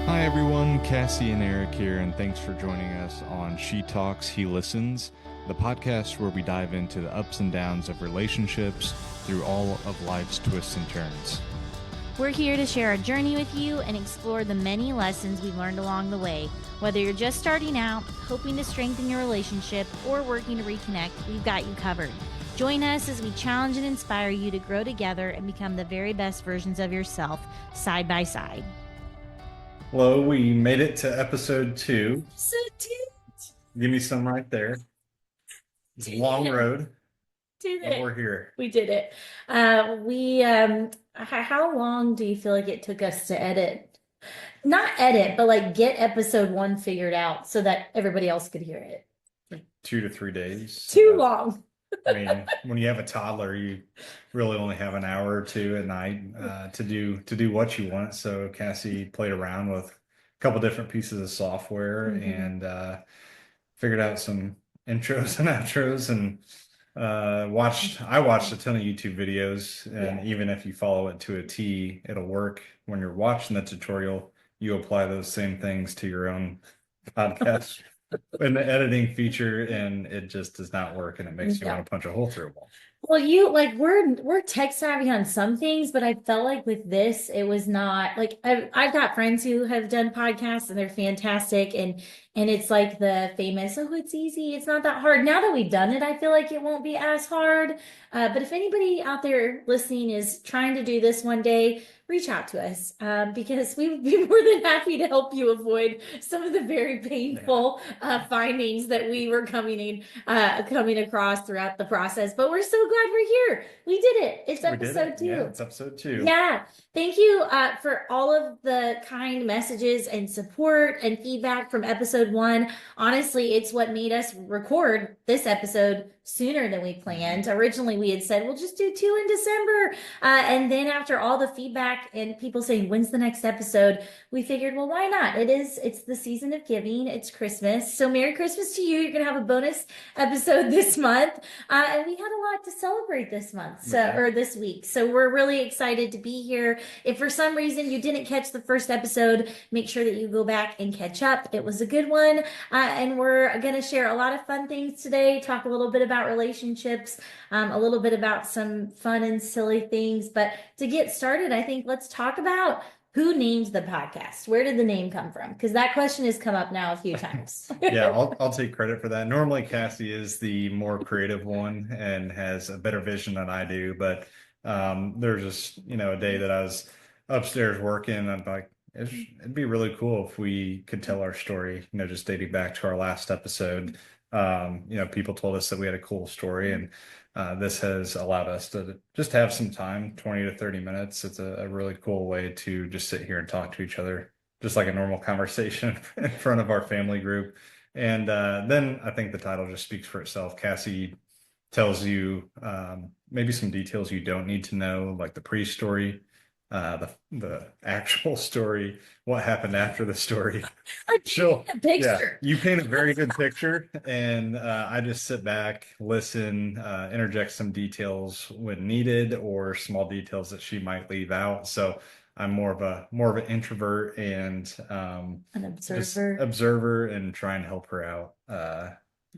Hi everyone, Cassie and Eric here, and thanks for joining us on She Talks, He Listens, the podcast where we dive into the ups and downs of relationships through all of life's twists and turns. We're here to share our journey with you and explore the many lessons we've learned along the way. Whether you're just starting out, hoping to strengthen your relationship, or working to reconnect, we've got you covered. Join us as we challenge and inspire you to grow together and become the very best versions of yourself, side by side. Hello, we made it to episode 2. So Give me some right there. It's a long road, did but we're here. We did it. How long do you feel like it took us to edit? Not edit, but like get episode 1 figured out so that everybody else could hear it. 2 to 3 days. Too long. I mean, when you have a toddler, you really only have an hour or two at night to do what you want. So Cassie played around with a couple different pieces of software and figured out some intros and outros and I watched a ton of YouTube videos, and even if you follow it to a T, it'll work. When you're watching the tutorial, you apply those same things to your own podcast in the editing feature, and it just does not work, and it makes you want to punch a hole through a wall. Well, we're tech savvy on some things, but I felt like with this, it was not like I've got friends who have done podcasts and they're fantastic, and it's like the famous, oh, it's easy, it's not that hard. Now that we've done it, I feel like it won't be as hard. But if anybody out there listening is trying to do this one day, reach out to us because we would be more than happy to help you avoid some of the very painful findings that we were coming across throughout the process. But we're so glad we're here. We did it. It's episode 2. Yeah, it's episode 2. Yeah. Thank you for all of the kind messages and support and feedback from episode 1. Honestly, it's what made us record this episode sooner than we planned. Originally, we had said, we'll just do 2 in December. And then after all the feedback and people saying, when's the next episode? We figured, well, why not? It's the season of giving. It's Christmas. So Merry Christmas to you. You're going to have a bonus episode this month. And we had a lot to celebrate this month, or this week. So we're really excited to be here. If for some reason you didn't catch the first episode, make sure that you go back and catch up. It was a good one. And we're going to share a lot of fun things today, talk a little bit about relationships, a little bit about some fun and silly things. But to get started, I think let's talk about who named the podcast. Where did the name come from? Because that question has come up now a few times. Yeah, I'll take credit for that. Normally, Cassie is the more creative one and has a better vision than I do. But there's just, a day that I was upstairs working. I'm like, it'd be really cool if we could tell our story, just dating back to our last episode. People told us that we had a cool story, and this has allowed us to just have some time, 20 to 30 minutes. It's a really cool way to just sit here and talk to each other, just like a normal conversation in front of our family group. And then I think the title just speaks for itself. Cassie tells you maybe some details you don't need to know, like the pre-story, the actual story, what happened after the story. A picture. You paint a very good picture, and I just sit back, listen, interject some details when needed, or small details that she might leave out. So I'm more of an introvert and An observer, and try and help her out.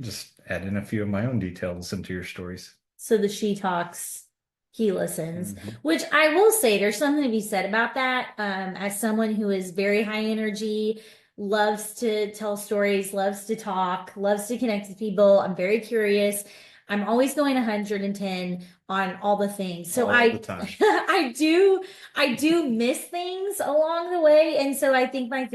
Just add in a few of my own details into your stories. So the She Talks, He Listens, which I will say there's something to be said about that. As someone who is very high energy, loves to tell stories, loves to talk, loves to connect with people. I'm very curious. I'm always going 110 on all the things. So all the time. I do miss things along the way. And so I think one of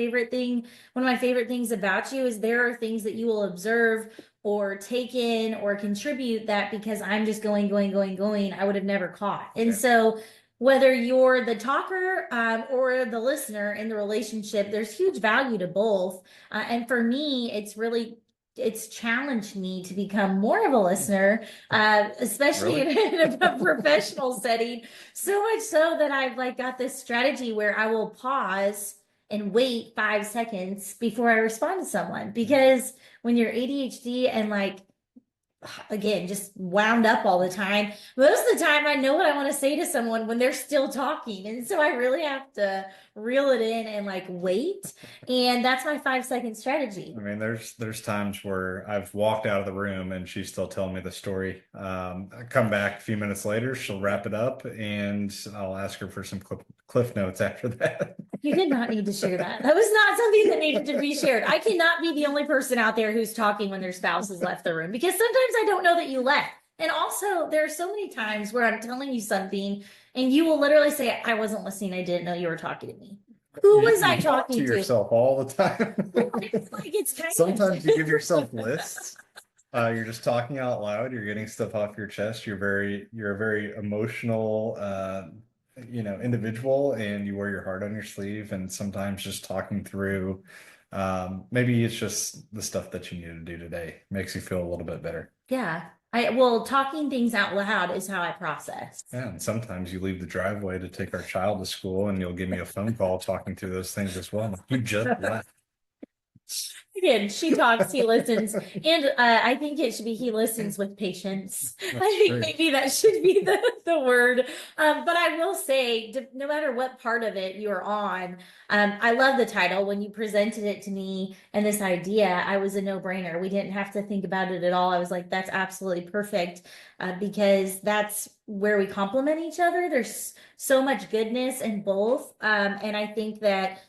my favorite things about you is there are things that you will observe or take in or contribute that because I'm just going, I would have never caught. And so whether you're the talker or the listener in the relationship, there's huge value to both. And for me, it's challenged me to become more of a listener, especially in a professional setting. So much so that I've got this strategy where I will pause and wait 5 seconds before I respond to someone. Because when you're ADHD and again, just wound up all the time. Most of the time, I know what I want to say to someone when they're still talking. And so I really have to reel it in and like wait. And that's my 5 second strategy. I mean, there's times where I've walked out of the room and she's still telling me the story. I come back a few minutes later, she'll wrap it up, and I'll ask her for some cliff notes after that. You did not need to share that. That was not something that needed to be shared. I cannot be the only person out there who's talking when their spouse has left the room, because sometimes I don't know that you left. And also, there are so many times where I'm telling you something and you will literally say, I wasn't listening. I didn't know you were talking to me. Who was I talk talking to to? yourself all the time. It's kind Sometimes you give yourself lists. You're just talking out loud. You're getting stuff off your chest. You're a very emotional, individual, and you wear your heart on your sleeve. And sometimes just talking through, maybe it's just the stuff that you need to do today makes you feel a little bit better. Yeah. Talking things out loud is how I process. Yeah, and sometimes you leave the driveway to take our child to school, and you'll give me a phone call talking through those things as well. You just left. Again, she talks, he listens, and I think it should be he listens with patience. I think great. maybe that should be the word. But I will say, no matter what part of it you're on, I love the title. When you presented it to me and this idea, I was a no-brainer. We didn't have to think about it at all. I was like, that's absolutely perfect, because that's where we complement each other. There's so much goodness in both, and I think that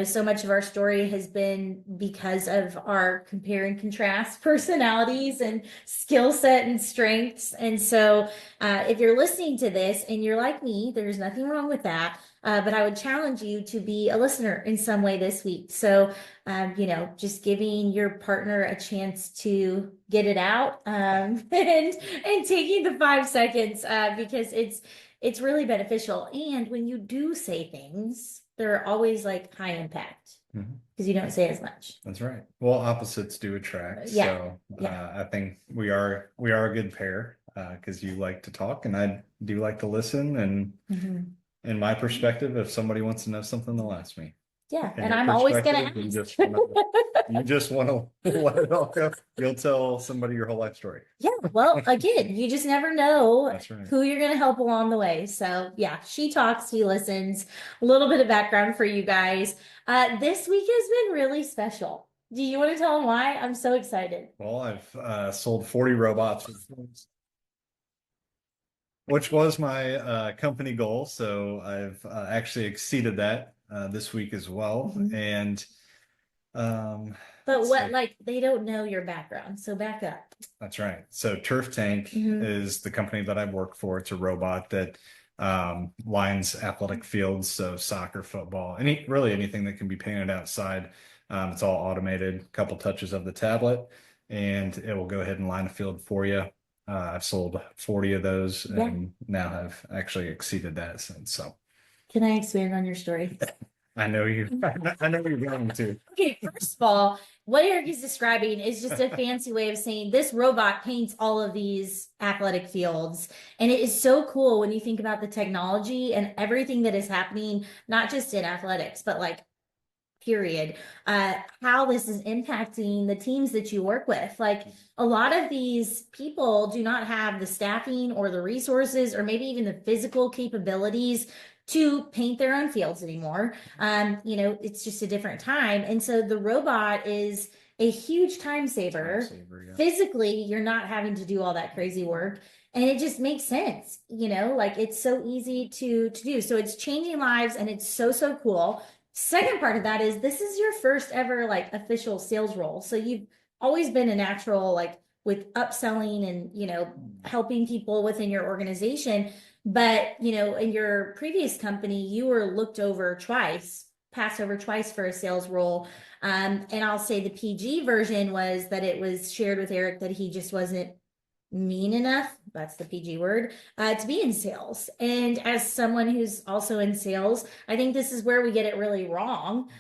so much of our story has been because of our compare and contrast personalities and skill set and strengths. And so if you're listening to this and you're like me, there's nothing wrong with that. But I would challenge you to be a listener in some way this week. So, just giving your partner a chance to get it out, and taking the 5 seconds, because it's really beneficial. And when you do say things, they're always like high impact because you don't say as much. That's right. Well, opposites do attract. Yeah. So I think we are a good pair, because you like to talk and I do like to listen. And in my perspective, if somebody wants to know something, they'll ask me. Yeah, In and your I'm always gonna perspective, ask. you just want to let it all go. You'll tell somebody your whole life story. Yeah, well, again, you just never know That's right. who you're gonna help along the way. So yeah, she talks, he listens. A little bit of background for you guys. This week has been really special. Do you want to tell them why? I'm so excited. Well, I've sold 40 robots, which was my company goal. So I've actually exceeded that this week as well. And but what, like, they don't know your background, so back up. That's right. So Turf Tank is the company that I work for. It's a robot that lines athletic fields, so soccer, football, anything that can be painted outside. It's all automated, a couple touches of the tablet, and it will go ahead and line a field for you. I've sold 40 of those, and now have actually exceeded that since. So, can I expand on your story? I know you. I know you're going to. Okay, first of all, what Eric is describing is just a fancy way of saying this robot paints all of these athletic fields. And it is so cool when you think about the technology and everything that is happening, not just in athletics, but like period, how this is impacting the teams that you work with. Like a lot of these people do not have the staffing or the resources or maybe even the physical capabilities to paint their own fields anymore. It's just a different time. And so the robot is a huge time saver. Physically, you're not having to do all that crazy work. And it just makes sense, like it's so easy to do. So it's changing lives and it's so, so cool. Second part of that is this is your first ever like official sales role. So you've always been a natural, like with upselling and, helping people within your organization. But, in your previous company, you were passed over twice for a sales role. And I'll say the PG version was that it was shared with Eric that he just wasn't mean enough, that's the PG word, to be in sales. And as someone who's also in sales, I think this is where we get it really wrong,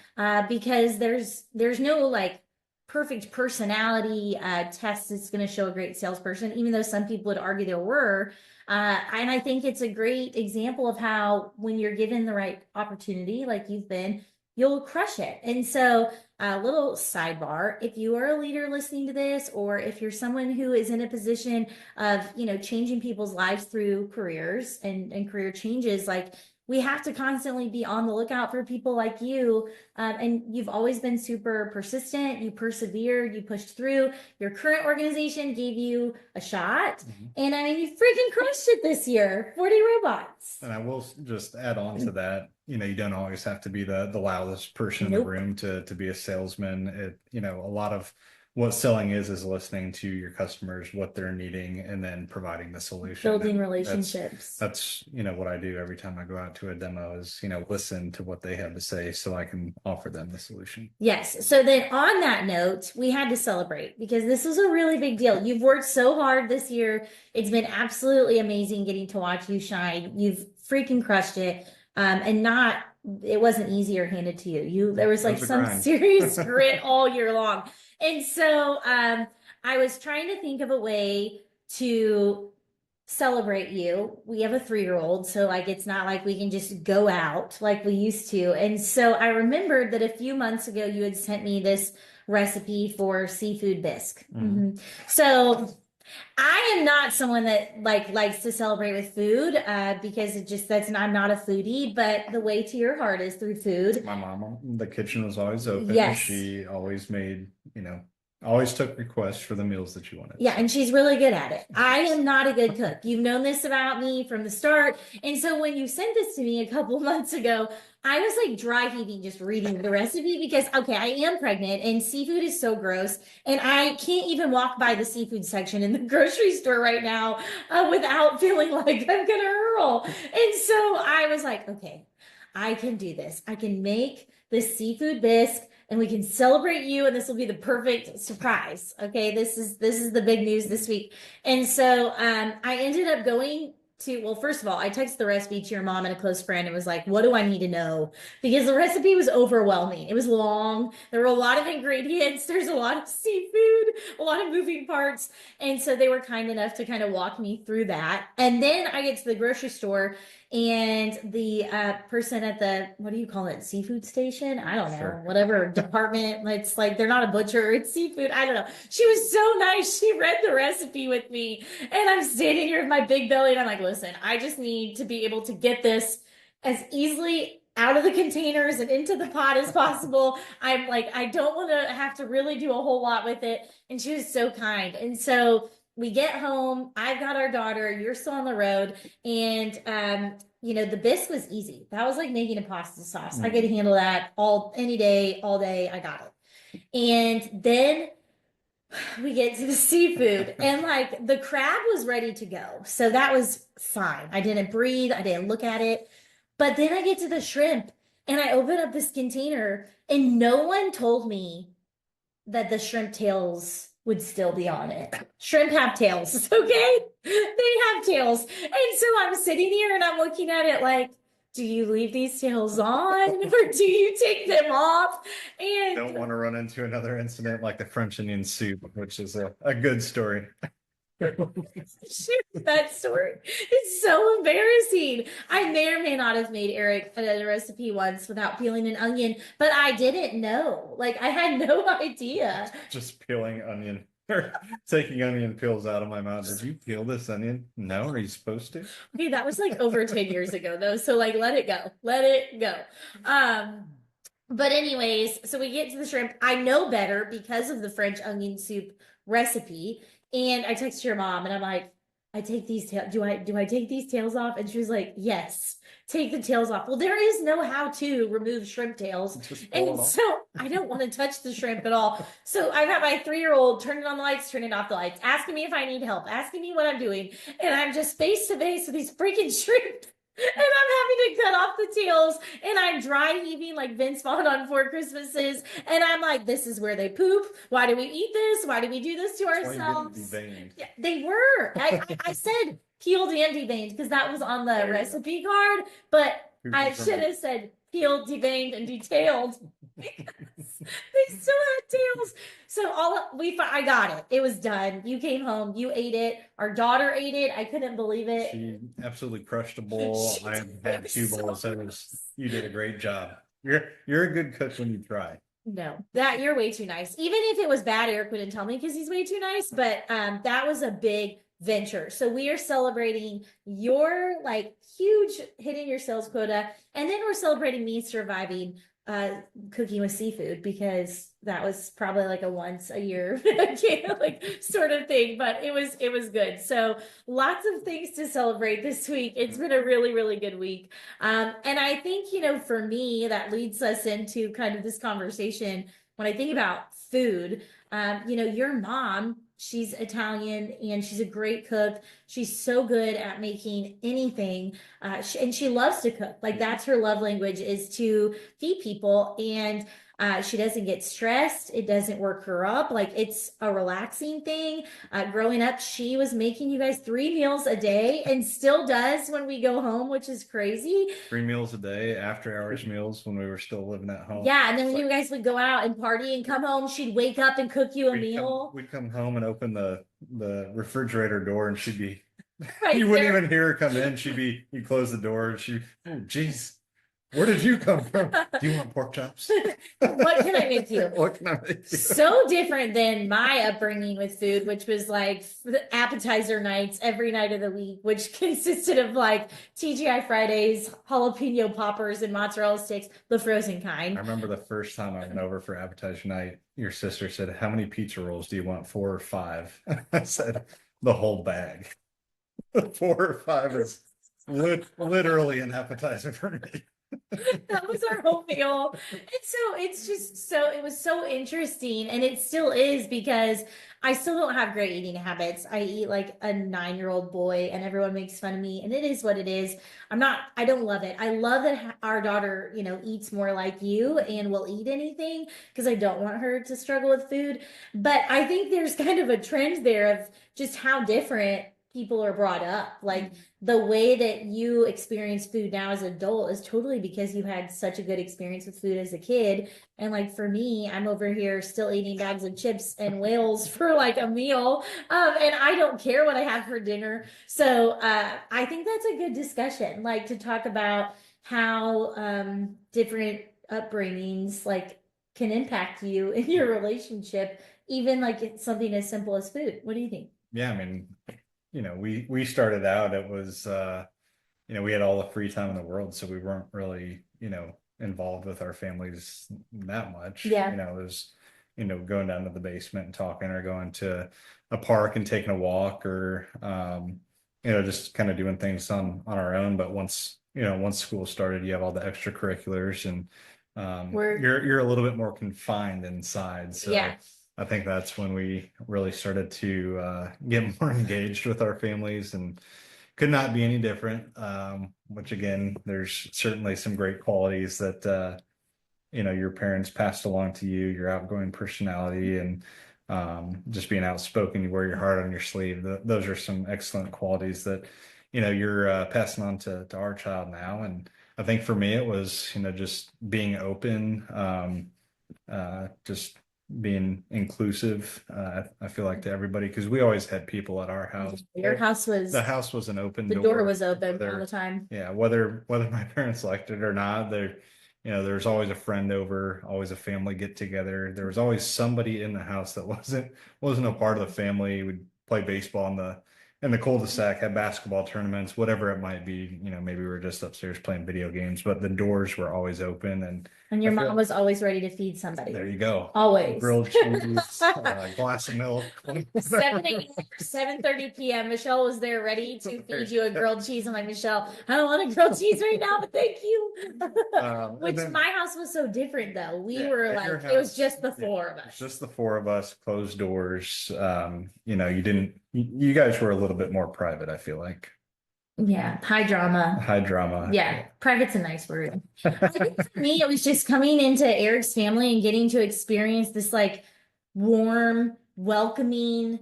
because there's no like perfect personality test that's going to show a great salesperson, even though some people would argue there were. And I think it's a great example of how when you're given the right opportunity, like you've been, you'll crush it. And so, a little sidebar, if you are a leader listening to this, or if you're someone who is in a position of, changing people's lives through careers and career changes, like, we have to constantly be on the lookout for people like you. And you've always been super persistent. You persevered, you pushed through. Your current organization gave you a shot. Mm-hmm. And I mean, you freaking crushed it this year. 40 robots. And I will just add on to that, you don't always have to be the loudest person in Nope. the room to be a salesman. A lot of what selling is listening to your customers, what they're needing, and then providing the solution. Building And relationships. That's what I do every time I go out to a demo is, listen to what they have to say so I can offer them the solution. Yes. So then on that note, we had to celebrate because this was a really big deal. You've worked so hard this year. It's been absolutely amazing getting to watch you shine. You've freaking crushed it. It wasn't easy or handed to you. There was like some serious grit all year long. And so I was trying to think of a way to celebrate you. We have a 3-year-old, so like it's not like we can just go out like we used to. And so I remembered that a few months ago you had sent me this recipe for seafood bisque. Mm-hmm. So I am not someone that likes to celebrate with food because I'm not a foodie, but the way to your heart is through food. My mama, the kitchen was always open. Yes. She always made, always took requests for the meals that you wanted. Yeah, and she's really good at it. I am not a good cook. You've known this about me from the start. And so when you sent this to me a couple months ago, I was like dry heaving just reading the recipe because, okay, I am pregnant and seafood is so gross. And I can't even walk by the seafood section in the grocery store right now without feeling like I'm going to hurl. And so I was like, okay, I can do this. I can make this seafood bisque and we can celebrate you, and this will be the perfect surprise. Okay, this is the big news this week. And so I ended up going to, well, first of all, I texted the recipe to your mom and a close friend and was like, what do I need to know? Because the recipe was overwhelming. It was long. There were a lot of ingredients. There's a lot of seafood, a lot of moving parts. And so they were kind enough to kind of walk me through that. And then I get to the grocery store and the person at the, what do you call it? Seafood station? I don't know, Sure. Whatever department. It's like, they're not a butcher, it's seafood. I don't know. She was so nice. She read the recipe with me and I'm standing here with my big belly and I'm like, listen, I just need to be able to get this as easily out of the containers and into the pot as possible. I'm like, I don't want to have to really do a whole lot with it. And she was so kind. And so we get home, I've got our daughter, you're still on the road, and the bisque was easy. That was like making a pasta sauce. I could handle that any day, all day. I got it. And then we get to the seafood and like the crab was ready to go. So that was fine. I didn't breathe, I didn't look at it. But then I get to the shrimp and I open up this container and no one told me that the shrimp tails would still be on it. Shrimp have tails, okay? They have tails. And so I'm sitting here and I'm looking at it like, do you leave these tails on or do you take them off? And don't want to run into another incident like the French onion soup, which is a good story. That story. It's so embarrassing. I may or may not have made Eric a recipe once without peeling an onion, but I didn't know. Like I had no idea. Just peeling onion or taking onion peels out of my mouth. Did you peel this onion? No, are you supposed to? Okay, that was like over 10 years ago though. So like let it go. Let it go. But anyways, so we get to the shrimp. I know better because of the French onion soup recipe. And I text your mom and I'm like, I take these tails. Do I take these tails off? And she was like, yes, take the tails off. Well, there is no how to remove shrimp tails. And so I don't want to touch the shrimp at all. So I got my 3-year-old turning on the lights, turning off the lights, asking me if I need help, asking me what I'm doing. And I'm just face to face with these freaking shrimp. And I'm having to cut off the tails and I'm dry heaving like Vince Vaughn on Four Christmases. And I'm like, this is where they poop. Why do we eat this? Why do we do this to ourselves? Yeah, they were. I said peeled and deveined because that was on the recipe card, but I should have said peeled, deveined, and detailed. They still had tails. So I got it. It was done. You came home. You ate it. Our daughter ate it. I couldn't believe it. She absolutely crushed a bowl. I had 2 bowls. You did a great job. You're a good cook when you try. No, that you're way too nice. Even if it was bad, Eric wouldn't tell me because he's way too nice. But that was a big venture. So we are celebrating your like huge hitting your sales quota, and then we're celebrating me surviving cooking with seafood because that was probably like a once a year like sort of thing, but it was good. So lots of things to celebrate this week. It's been a really, really good week. And I think, for me, that leads us into kind of this conversation when I think about food. Your mom, she's Italian and she's a great cook. She's so good at making anything. And she loves to cook. Like that's her love language is to feed people. And she doesn't get stressed. It doesn't work her up. Like it's a relaxing thing. Growing up, she was making you guys 3 meals a day and still does when we go home, which is crazy. 3 meals a day, after hours meals when we were still living at home. Yeah, and then when you guys would go out and party and come home, she'd wake up and cook you a meal. We'd come home and open the refrigerator door, and she'd be Right you wouldn't there. even hear her come in. You'd close the door, and oh geez, where did you come from? Do you want pork chops? What can I make you? What can I make you? So different than my upbringing with food, which was like appetizer nights every night of the week, which consisted of like TGI Fridays, jalapeno poppers, and mozzarella sticks, the frozen kind. I remember the first time I went over for appetizer night, your sister said, "How many pizza rolls do you want? 4 or 5?" I said, "The whole bag." 4 or 5 is literally an appetizer for me. That was our whole meal. And so it's just it was so interesting. And it still is because I still don't have great eating habits. I eat like a 9-year-old boy and everyone makes fun of me. And it is what it is. I don't love it. I love that our daughter, eats more like you and will eat anything because I don't want her to struggle with food. But I think there's kind of a trend there of just how different people are brought up. Like the way that you experience food now as an adult is totally because you had such a good experience with food as a kid. And like for me, I'm over here still eating bags of chips and whales for like a meal. And I don't care what I have for dinner. So I think that's a good discussion, like to talk about how different upbringings like can impact you in your relationship, even like it's something as simple as food. What do you think? Yeah, I mean, we started out, it was, we had all the free time in the world, so we weren't really, involved with our families that much. Yeah. It was, going down to the basement and talking or going to a park and taking a walk or, just kind of doing things on our own. But once school started, you have all the extracurriculars and you're a little bit more confined inside. So Yeah. I think that's when we really started to get more engaged with our families and could not be any different. Which again, there's certainly some great qualities that, your parents passed along to you, your outgoing personality and just being outspoken, you wear your heart on your sleeve. Those are some excellent qualities that, you're passing on to our child now. And I think for me, it was, just being open, just being inclusive. I feel like to everybody, because we always had people at our house. Your house was The house was an open the door was open whether, all the time. Yeah, whether my parents liked it or not, there's always a friend over, always a family get together. There was always somebody in the house that wasn't a part of the family. We'd play baseball in the cul-de-sac, have basketball tournaments, whatever it might be. Maybe we were just upstairs playing video games, but the doors were always open. And your mom was always ready to feed somebody. There you go. Always. Grilled cheese, glass of milk. 7:30 p.m. Michelle was there ready to feed you a grilled cheese. I'm like, Michelle, I don't want a grilled cheese right now, but thank you. Which my house was so different though. We were like, it was just the 4 of us. Just the 4 of us, closed doors. You guys were a little bit more private, I feel like. Yeah, high drama. Yeah, private's a nice word. I think for me, it was just coming into Eric's family and getting to experience this like warm, welcoming.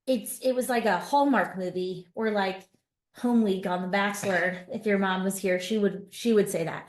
It was like a Hallmark movie or like Home Week on The Bachelor. If your mom was here, she would say that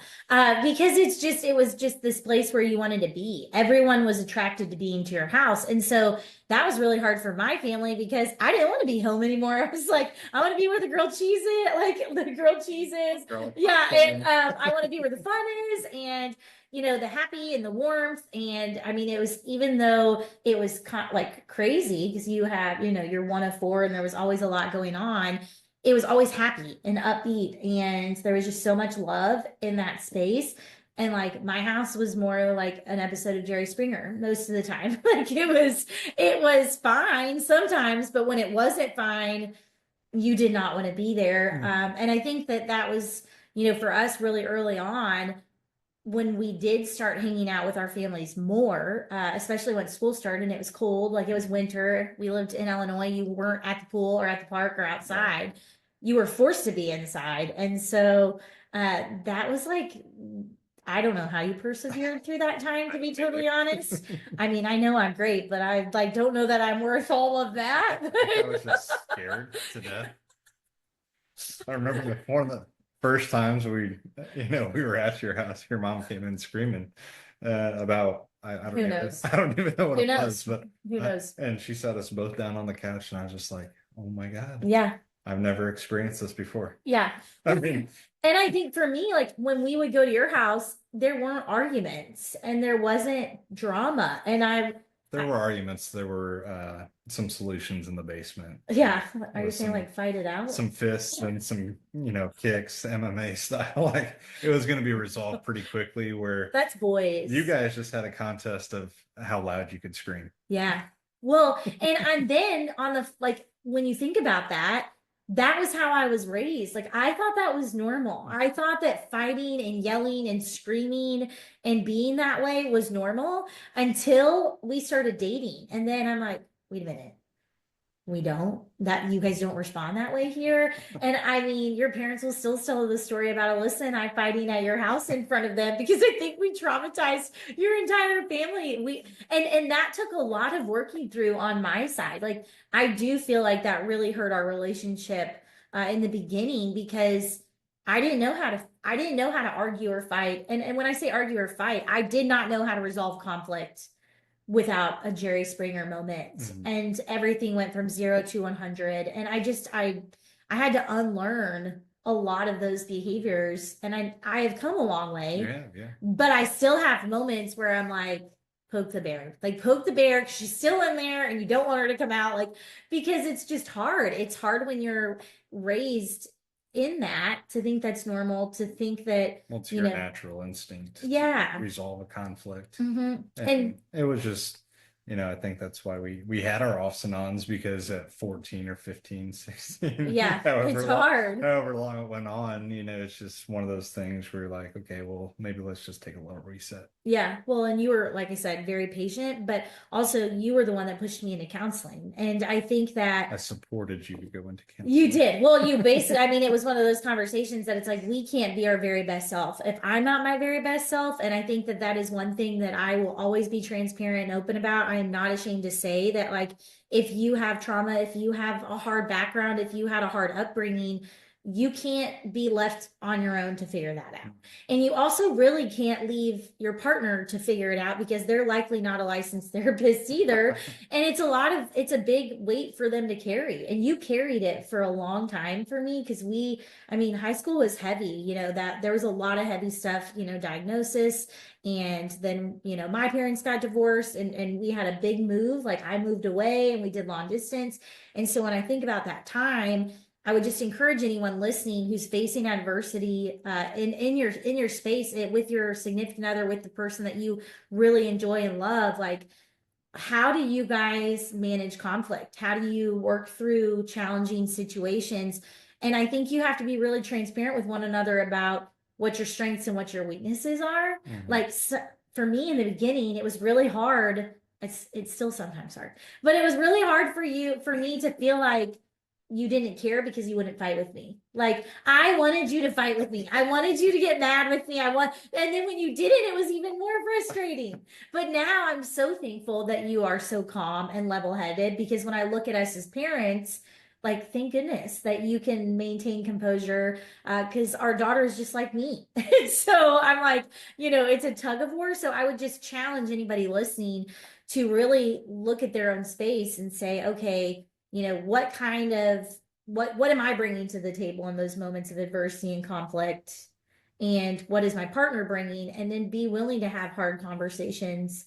because it was just this place where you wanted to be. Everyone was attracted to being to your house, and so that was really hard for my family because I didn't want to be home anymore. I was like, I want to be where the grilled cheese is, like the grilled cheese is. Yeah, and I want to be where the fun is, and the happy and the warmth. And I mean, it was, even though it was like crazy because you're one of four and there was always a lot going on, it was always happy and upbeat. And there was just so much love in that space. And like my house was more like an episode of Jerry Springer most of the time. Like it was fine sometimes, but when it wasn't fine, you did not want to be there. And I think that was, for us really early on, when we did start hanging out with our families more, especially when school started and it was cold, like it was winter. We lived in Illinois. You weren't at the pool or at the park or outside. You were forced to be inside. And so that was like, I don't know how you persevered through that time, to be totally honest. I mean, I know I'm great, but I like don't know that I'm worth all of that. I was just scared to death. I remember one of the first times we were at your house, your mom came in screaming about I don't Who knows? I don't even know what Who it knows? was, but Who knows? and she sat us both down on the couch, and I was just like, oh my God, Yeah. I've never experienced this before. Yeah. I mean, And I think for me, like when we would go to your house, there weren't arguments and there wasn't drama. And there were arguments. There were some solutions in the basement. yeah. Are you With saying like fight it out? some fists and some kicks, MMA style. Like it was going to be resolved pretty quickly. Where That's boys. you guys just had a contest of how loud you could scream. Yeah. Well, and then on the like when you think about that, that was how I was raised. Like I thought that was normal. I thought that fighting and yelling and screaming and being that way was normal until we started dating. And then I'm like, wait a minute. We don't, that you guys don't respond that way here. And I mean, your parents will still tell the story about Alyssa and I fighting at your house in front of them because I think we traumatized your entire family. And that took a lot of working through on my side. Like I do feel like that really hurt our relationship in the beginning because I didn't know how to argue or fight. And when I say argue or fight, I did not know how to resolve conflict without a Jerry Springer moment. And everything went from 0 to 100. And I had to unlearn a lot of those behaviors. And I have come a long way, but I still have moments where I'm like, poke the bear, because she's still in there and you don't want her to come out, like, because it's just hard. It's hard when you're raised in that to think that's normal, to think that it's your natural instinct to resolve a conflict. And it was just I think that's why we had our offs and ons, because at 14 or 15, 16, it's hard. However long it went on, it's just one of those things where you're like, okay, well, maybe let's just take a little reset. Yeah. Well, and you were, like I said, very patient, but also you were the one that pushed me into counseling. And I think that I supported you to go into counseling. You did. Well, you basically, I mean, it was one of those conversations that it's like, we can't be our very best self if I'm not my very best self. And I think that is one thing that I will always be transparent and open about. I am not ashamed to say that, like, if you have trauma, if you have a hard background, if you had a hard upbringing, you can't be left on your own to figure that out. And you also really can't leave your partner to figure it out because they're likely not a licensed therapist either. And it's a big weight for them to carry. And you carried it for a long time for me because high school was heavy, that there was a lot of heavy stuff, diagnosis. And then, my parents got divorced and we had a big move. Like I moved away and we did long distance. And so when I think about that time, I would just encourage anyone listening who's facing adversity in your space with your significant other, with the person that you really enjoy and love. Like, how do you guys manage conflict? How do you work through challenging situations? And I think you have to be really transparent with one another about what your strengths and what your weaknesses are. Like, so, for me in the beginning, it was really hard. It's still sometimes hard, but it was really hard for me to feel like you didn't care because you wouldn't fight with me. Like I wanted you to fight with me. I wanted you to get mad with me. And then when you didn't, it was even more frustrating. But now I'm so thankful that you are so calm and level-headed, because when I look at us as parents, like, thank goodness that you can maintain composure, because our daughter is just like me. So I'm like, it's a tug of war. So I would just challenge anybody listening to really look at their own space and say, okay, what am I bringing to the table in those moments of adversity and conflict? and what is my partner bringing, and then be willing to have hard conversations.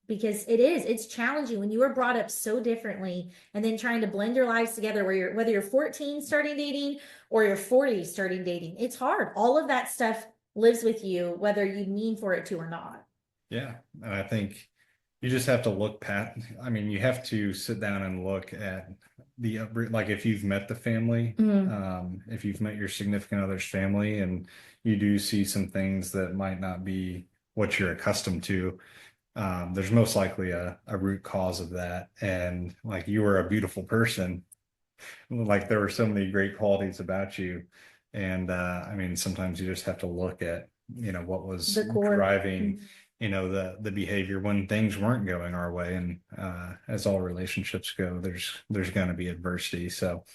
Because it's challenging when you were brought up so differently, and then trying to blend your lives together, whether you're 14 starting dating or you're 40 starting dating. It's hard. All of that stuff lives with you, whether you mean for it to or not. Yeah. And I think you just have to look you have to sit down and look at like if you've met the family, if you've met your significant other's family, and you do see some things that might not be what you're accustomed to, there's most likely a root cause of that. And like, you were a beautiful person, like there were so many great qualities about you. And sometimes you just have to look at, what was The core. driving, the behavior when things weren't going our way. And as all relationships go, there's going to be adversity. So,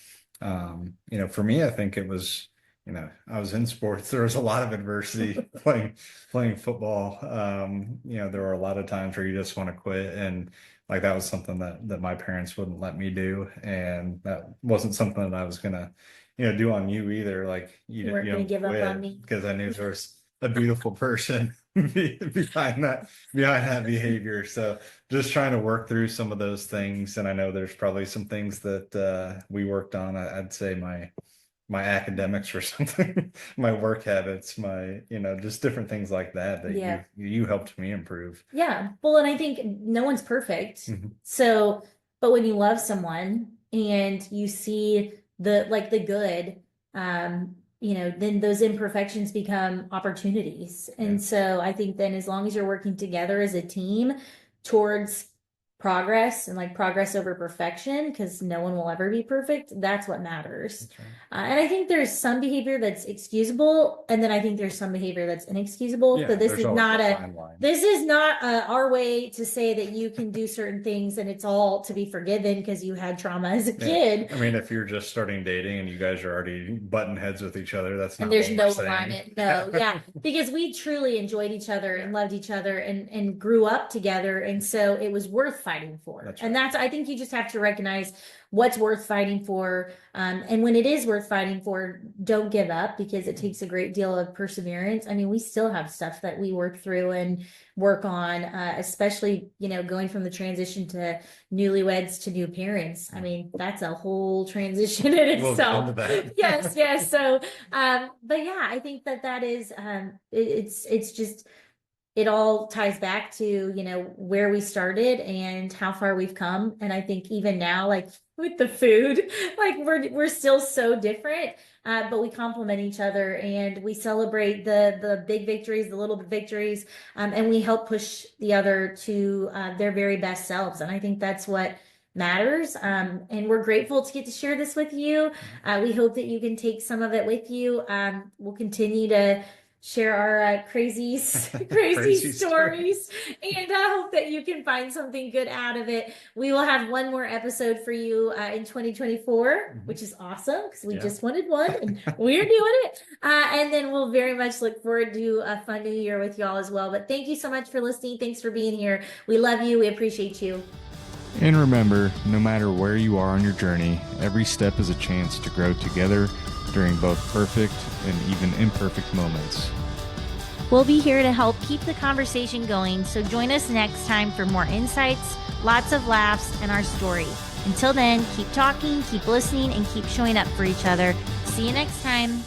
for me, I think it was, I was in sports. There was a lot of adversity playing football. There were a lot of times where you just want to quit, and like that was something that my parents wouldn't let me do, and that wasn't something that I was gonna, do on you either. Like you weren't gonna give up on me, because I knew there was a beautiful person behind that behavior. So just trying to work through some of those things, and I know there's probably some things that we worked on. I'd say my academics or something, my work habits, my, just different things like that you helped me improve. Yeah. Well, and I think no one's perfect. So, but when you love someone and you see the good, then those imperfections become opportunities. And so I think then as long as you're working together as a team towards progress, and like progress over perfection, because no one will ever be perfect, that's what matters. That's right. And I think there's some behavior that's excusable, and then I think there's some behavior that's inexcusable. Yeah, so this is not our way to say that you can do certain things and it's all to be forgiven because you had trauma as a kid. I mean, if you're just starting dating and you guys are already butting heads with each other, that's not, and there's what no we're saying. alignment. No, yeah, because we truly enjoyed each other and loved each other and grew up together, and so it was worth fighting for. That's and right. I think you just have to recognize what's worth fighting for, and when it is worth fighting for, don't give up, because it takes a great deal of perseverance. I mean, we still have stuff that we work through and work on, especially going from the transition to newlyweds to new parents. I mean, that's a whole transition in itself. Yes. So but yeah, I think that is it's just, it all ties back to, where we started and how far we've come. And I think even now, like with the food, like we're still so different, but we complement each other, and we celebrate the big victories, the little victories, and we help push the other to their very best selves. And I think that's what matters. And we're grateful to get to share this with you. We hope that you can take some of it with you. We'll continue to share our crazy stories, and I hope that you can find something good out of it. We will have one more episode for you in 2024, which is awesome, because we just wanted one and we're doing it. And then we'll very much look forward to a fun new year with y'all as well. But thank you so much for listening. Thanks for being here. We love you. We appreciate you. And remember, no matter where you are on your journey, every step is a chance to grow together during both perfect and even imperfect moments. We'll be here to help keep the conversation going, so join us next time for more insights, lots of laughs, and our story. Until then, keep talking, keep listening, and keep showing up for each other. See you next time.